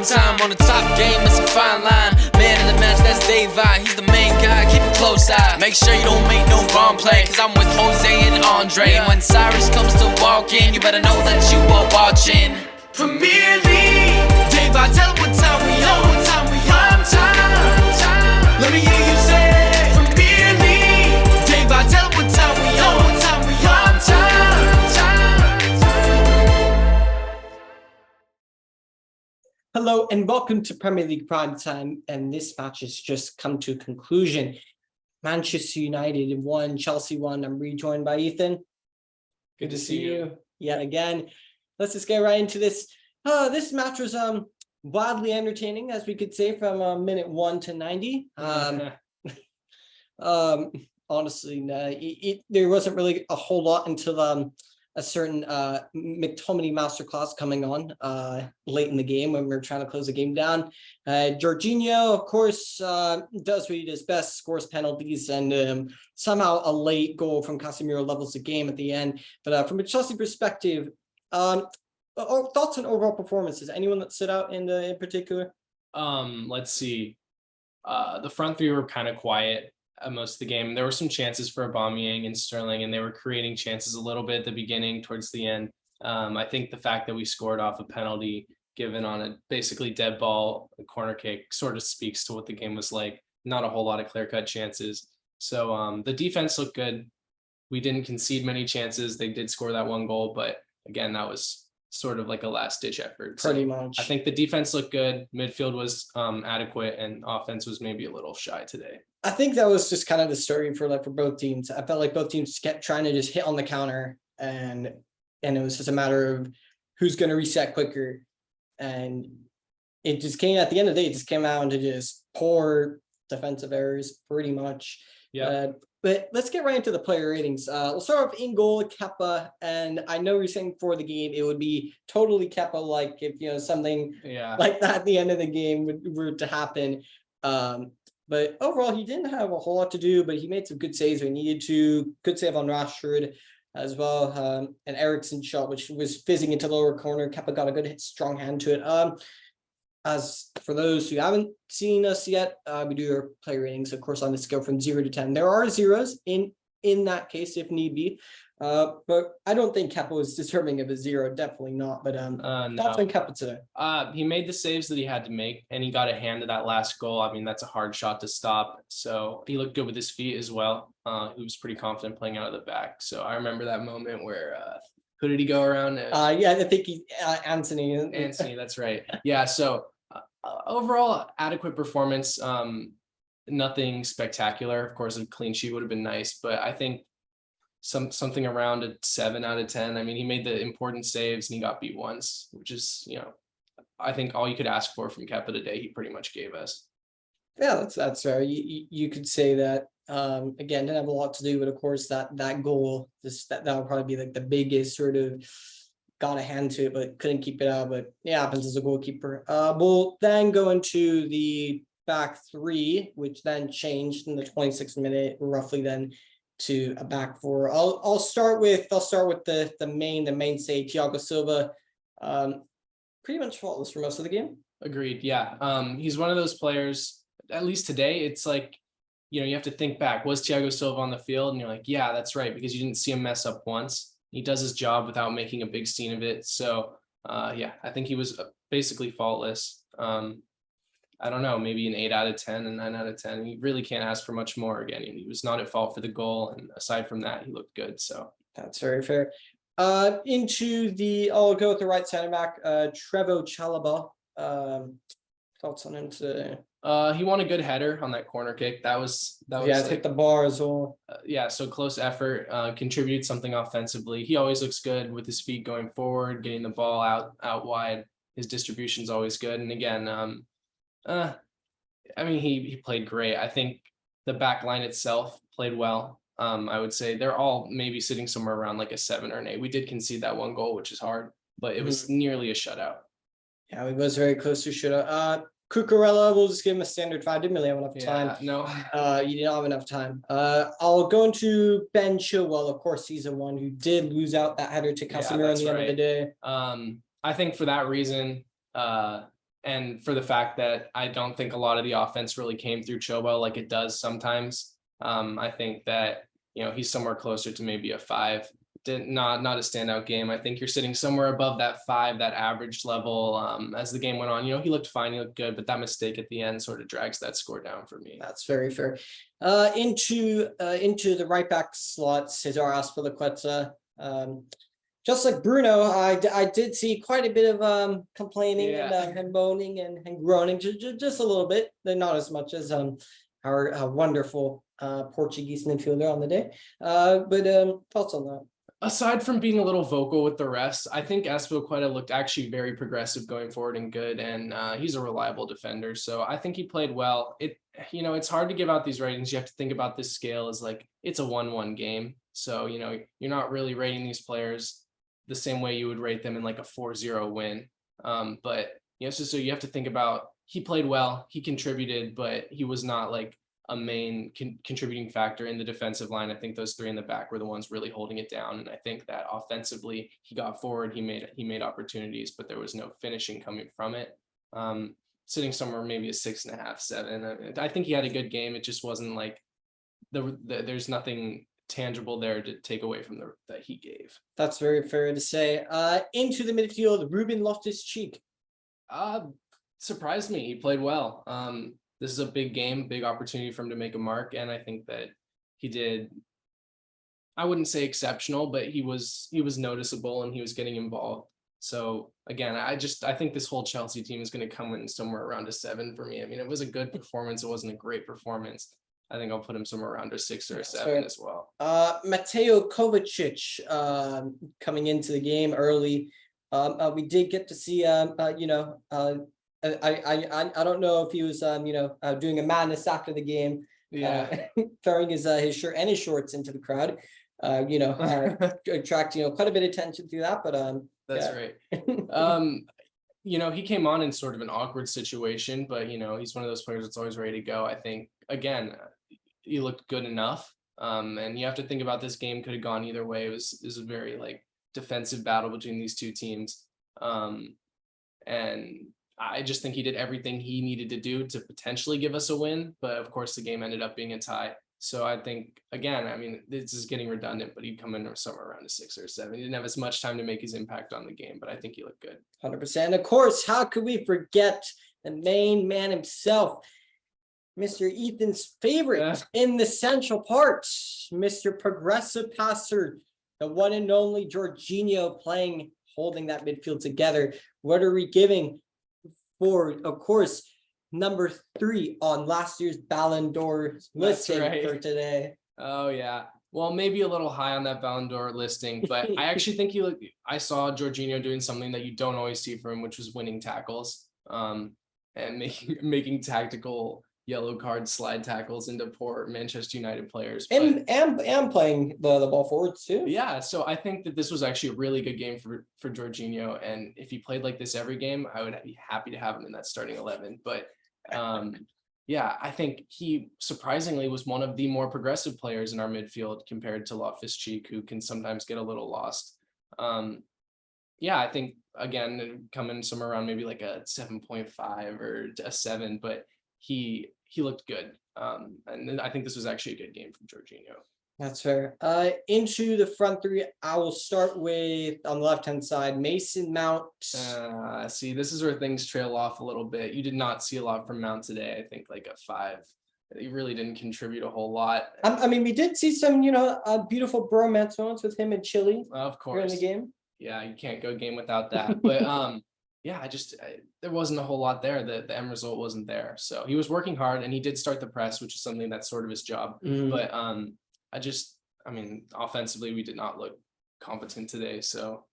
prime time on the top game, it's a fine line. Man in the match, that's Daveye, he's the main guy, keep a close eye. Make sure you don't make no wrong play, cause I'm with Jose and Andre. When Cyrus comes to walk in, you better know that you are watching Premier League. Daveye, tell him what time we on, what time we on. Prime time, let me hear you say Premier League. Daveye, tell him what time we on, what time we on. Prime time. Hello and welcome to Premier League Prime Time, and this match has just come to a conclusion. Manchester United won, Chelsea won. I'm rejoined by Ethan. Good to see you yet again. Let's just get right into this. This match was wildly entertaining, as we could say, from minute 1 to 90. Honestly, there wasn't really a whole lot until a certain McTominay masterclass coming on late in the game when we were trying to close the game down. Jorginho, of course, does what he does best, scores penalties, and somehow a late goal from Casemiro levels the game at the end. But from a Chelsea perspective, thoughts on overall performances? Anyone that stood out in particular? Let's see. The front three were kind of quiet most of the game. There were some chances for Aubameyang and Sterling, and they were creating chances a little bit at the beginning, towards the end. I think the fact that we scored off a penalty given on a basically dead ball, a corner kick, sort of speaks to what the game was like. Not a whole lot of clear-cut chances. So the defense looked good. We didn't concede many chances. They did score that one goal, but again, that was sort of like a last-ditch effort. Pretty much. I think the defense looked good. Midfield was adequate, and offense was maybe a little shy today. I think that was just kind of the story for both teams. I felt like both teams kept trying to just hit on the counter, and it was just a matter of who's going to reset quicker. And it just came, at the end of the day, it just came out into just poor defensive errors, pretty much. Yeah. But let's get right into the player ratings. We'll start off in goal, Kepa, and I know you're saying for the game it would be totally Kepa-like if something like that at the end of the game were to happen. But overall, he didn't have a whole lot to do, but he made some good saves when he needed to. Good save on Rashford as well, an Eriksen shot which was fizzing into the lower corner. Kepa got a good strong hand to it. As for those who haven't seen us yet, we do our player ratings, of course, on the scale from 0 to 10. There are zeros in that case, if need be. But I don't think Kepa was deserving of a 0. Definitely not. But thoughts on Kepa today? He made the saves that he had to make, and he got a hand to that last goal. I mean, that's a hard shot to stop. So he looked good with his feet as well. He was pretty confident playing out of the back. So I remember that moment where who did he go around? Yeah, I think Anthony. Anthony, that's right. Yeah. So overall, adequate performance. Nothing spectacular. Of course, a clean sheet would have been nice, but I think something around a 7 out of 10. I mean, he made the important saves and he got beat once, which is, I think all you could ask for from Kepa today, he pretty much gave us. Yeah, that's fair. You could say that. Again, didn't have a lot to do, but of course that goal, that would probably be like the biggest sort of got a hand to it, but couldn't keep it out. But yeah, happens as a goalkeeper. We'll then go into the back three, which then changed in the 26th minute, roughly then to a back four. I'll start with the mainstay, Thiago Silva. Pretty much faultless for most of the game. Agreed. Yeah. He's one of those players, at least today, it's like, you have to think back. Was Thiago Silva on the field? And you're like, yeah, that's right, because you didn't see him mess up once. He does his job without making a big scene of it. So, I think he was basically faultless. I don't know, maybe an 8 out of 10, a 9 out of 10. You really can't ask for much more. Again, he was not at fault for the goal, and aside from that, he looked good. So that's very fair. I'll go with the right center back, Trevoh Chalobah. Thoughts on him today? He won a good header on that corner kick. That was hit the bar as well. So close effort, contributed something offensively. He always looks good with his feet going forward, getting the ball out wide. His distribution's always good. And again, he played great. I think the back line itself played well. I would say they're all maybe sitting somewhere around like a 7 or an 8. We did concede that one goal, which is hard, but it was nearly a shutout. Yeah, it was very close to shutout. Cucurella, we'll just give him a standard 5. Didn't really have enough time. No. You didn't have enough time. I'll go into Ben Chilwell. Of course, he's the one who did lose out that header to Casemiro at the end of the day. I think for that reason, and for the fact that I don't think a lot of the offense really came through Chobel like it does sometimes. I think that, he's somewhere closer to maybe a 5. Not a standout game. I think you're sitting somewhere above that 5, that average level. As the game went on, he looked fine, he looked good, but that mistake at the end sort of drags that score down for me. That's very fair. Into the right back slot, Cesar Azpilicueta. Just like Bruno, I did see quite a bit of complaining and moaning and groaning, just a little bit, not as much as our wonderful Portuguese midfielder on the day. But thoughts on that? Aside from being a little vocal with the refs, I think Azpilicueta looked actually very progressive going forward and good, and he's a reliable defender. So I think he played well. It's hard to give out these ratings. You have to think about this scale as like it's a 1-1 game. So, you're not really rating these players the same way you would rate them in like a 4-0 win. So you have to think about he played well, he contributed, but he was not like a main contributing factor in the defensive line. I think those 3 in the back were the ones really holding it down. And I think that offensively, he got forward, he made opportunities, but there was no finishing coming from it. Sitting somewhere maybe a 6.5, 7. I think he had a good game. It just wasn't like there's nothing tangible there to take away from that he gave. That's very fair to say. Into the midfield, Ruben Loftus-Cheek. Surprised me. He played well. This is a big game, big opportunity for him to make a mark, and I think that he did. I wouldn't say exceptional, but he was noticeable and he was getting involved. So again, I think this whole Chelsea team is going to come in somewhere around a 7 for me. I mean, it was a good performance. It wasn't a great performance. I think I'll put him somewhere around a 6 or a 7 as well. Mateo Kovacic coming into the game early. We did get to see I don't know if he was doing a madness after the game, throwing his shirt and his shorts into the crowd, attract quite a bit of attention through that, but that's right. He came on in sort of an awkward situation, but he's one of those players that's always ready to go. I think again he looked good enough, and you have to think about this game could have gone either way. It was a very like defensive battle between these two teams, and I just think he did everything he needed to do to potentially give us a win, but of course the game ended up being a tie. So I think, again, I mean, this is getting redundant, but he'd come in somewhere around a 6 or 7. He didn't have as much time to make his impact on the game, but I think he looked good. 100%. Of course, how could we forget the main man himself, Mr. Ethan's favorite in the central part, Mr. Progressive Passer, the one and only Jorginho holding that midfield together. What are we giving for, of course, number 3 on last year's Ballon d'Or listing for today? Oh yeah, well, maybe a little high on that Ballon d'Or listing, but I actually think I saw Jorginho doing something that you don't always see from him, which was winning tackles, and making tactical yellow card slide tackles into poor Manchester United players. And playing the ball forwards too. Yeah, so I think that this was actually a really good game for Jorginho, and if he played like this every game, I would be happy to have him in that starting 11. But yeah, I think he surprisingly was one of the more progressive players in our midfield compared to Loftus-Cheek, who can sometimes get a little lost. Yeah, I think again coming somewhere around maybe like a 7.5 or a 7, but he looked good. And I think this was actually a good game from Jorginho. That's fair. Into the front 3, I will start with, on the left-hand side, Mason Mount. See, this is where things trail off a little bit. You did not see a lot from Mount today. I think like a 5. He really didn't contribute a whole lot. I mean, we did see some, beautiful bromance moments with him and Chile. Of course. During the game. Yeah, you can't go game without that. But yeah, there wasn't a whole lot there. The end result wasn't there. So he was working hard, and he did start the press, which is something that's sort of his job. But I mean, offensively, we did not look competent today. So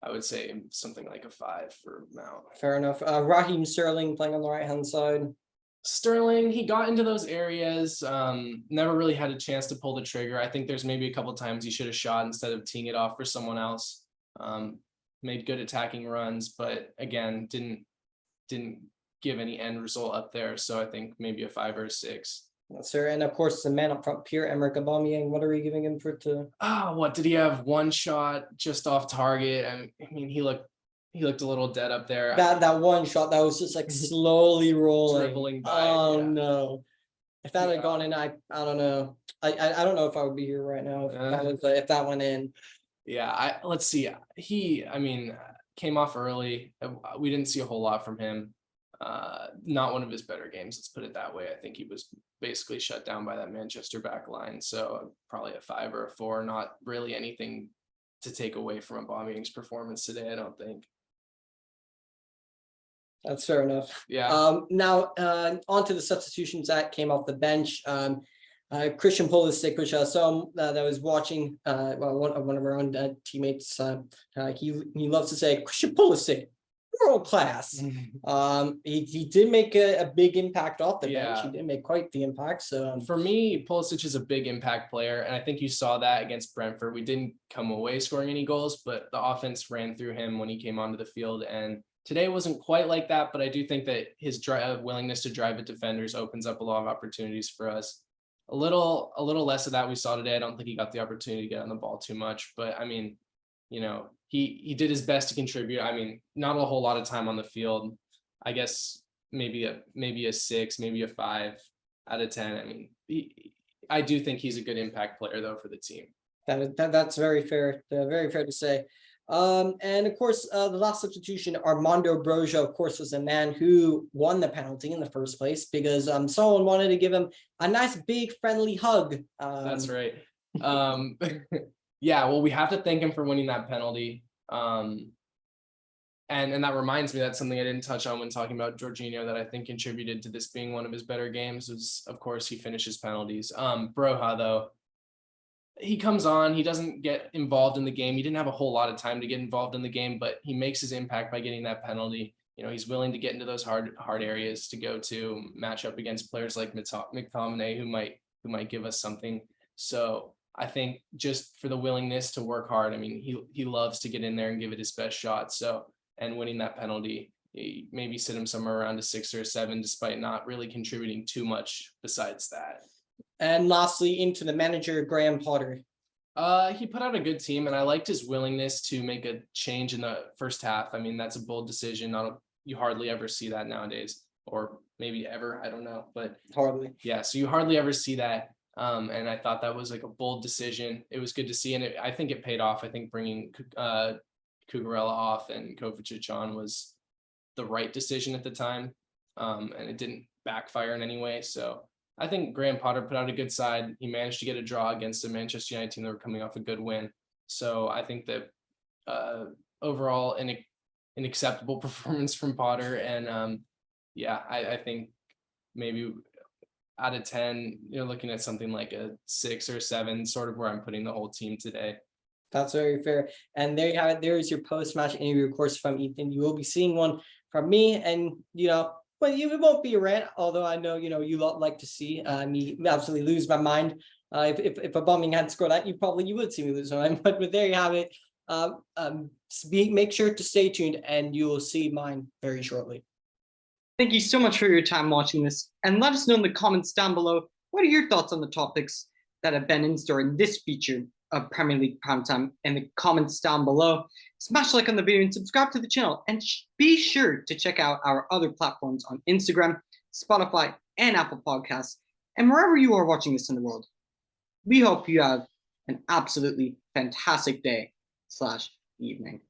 I would say something like a 5 for Mount. Fair enough. Raheem Sterling playing on the right-hand side. Sterling, he got into those areas, never really had a chance to pull the trigger. I think there's maybe a couple of times he should have shot instead of teeing it off for someone else. Made good attacking runs, but again, didn't give any end result up there. So I think maybe a 5 or a 6. Yes, sir. And of course, the man up front, Pierre-Emerick Aubameyang. What are we giving him for to? What did he have? 1 shot just off target? I mean, he looked He looked a little dead up there. That one shot that was just like slowly rolling. Dribbling by. Oh no. If that had gone in, I don't know. I don't know if I would be here right now if that went in. Yeah, let's see. I mean, came off early. We didn't see a whole lot from him. Not one of his better games, let's put it that way. I think he was basically shut down by that Manchester back line. So probably a 5 or a 4. Not really anything to take away from Aubameyang's performance today, I don't think. That's fair enough. Yeah. Now, on to the substitutions that came off the bench. Christian Pulisic, which I saw that I was watching. One of our own teammates. He loves to say Christian Pulisic, world class. He did make a big impact off the bench. He did make quite the impact. So for me, Pulisic is a big impact player, and I think you saw that against Brentford. We didn't come away scoring any goals, but the offense ran through him when he came onto the field. And today wasn't quite like that, but I do think that his willingness to drive at defenders opens up a lot of opportunities for us. A little less of that we saw today. I don't think he got the opportunity to get on the ball too much, but I mean, you know, he did his best to contribute. I mean, not a whole lot of time on the field. I guess maybe a 6, maybe a 5 out of 10. I mean, I do think he's a good impact player though for the team. That's very fair. Very fair to say. And of course, the last substitution, Armando Broja, of course, was the man who won the penalty in the first place because someone wanted to give him a nice big friendly hug. That's right. Yeah, well, we have to thank him for winning that penalty. And that reminds me, that's something I didn't touch on when talking about Jorginho that I think contributed to this being one of his better games was, of course, he finishes penalties. Broja, though, he comes on, he doesn't get involved in the game. He didn't have a whole lot of time to get involved in the game, but he makes his impact by getting that penalty. You know, he's willing to get into those hard areas to go to match up against players like McTominay who might give us something. So I think just for the willingness to work hard, I mean, he loves to get in there and give it his best shot. So, and winning that penalty, he maybe sit him somewhere around a 6 or a 7, despite not really contributing too much besides that. And lastly, into the manager, Graham Potter. He put out a good team, and I liked his willingness to make a change in the first half. I mean, that's a bold decision. You hardly ever see that nowadays, or maybe ever. I don't know, but hardly. Yeah, so you hardly ever see that. And I thought that was like a bold decision. It was good to see, and I think it paid off. I think bringing Cucurella off and Kovacic on was the right decision at the time, and it didn't backfire in any way. So I think Graham Potter put out a good side. He managed to get a draw against a Manchester United team that were coming off a good win. So I think that overall an acceptable performance from Potter. And I think maybe out of 10, you're looking at something like a 6 or 7, sort of where I'm putting the whole team today. That's very fair. And there you have it. There is your post-match interview, of course, from Ethan. You will be seeing one from me, and but it won't be a rant, although I know, you like to see me absolutely lose my mind. If Aubameyang hadn't scored that, you would see me lose my mind. But there you have it. Make sure to stay tuned, and you will see mine very shortly. Thank you so much for your time watching this, and let us know in the comments down below, what are your thoughts on the topics that have been in store in this feature of Premier League Primetime in the comments down below. Smash like on the video and subscribe to the channel, and be sure to check out our other platforms on Instagram, Spotify, and Apple Podcasts, and wherever you are watching this in the world. We hope you have an absolutely fantastic day / evening.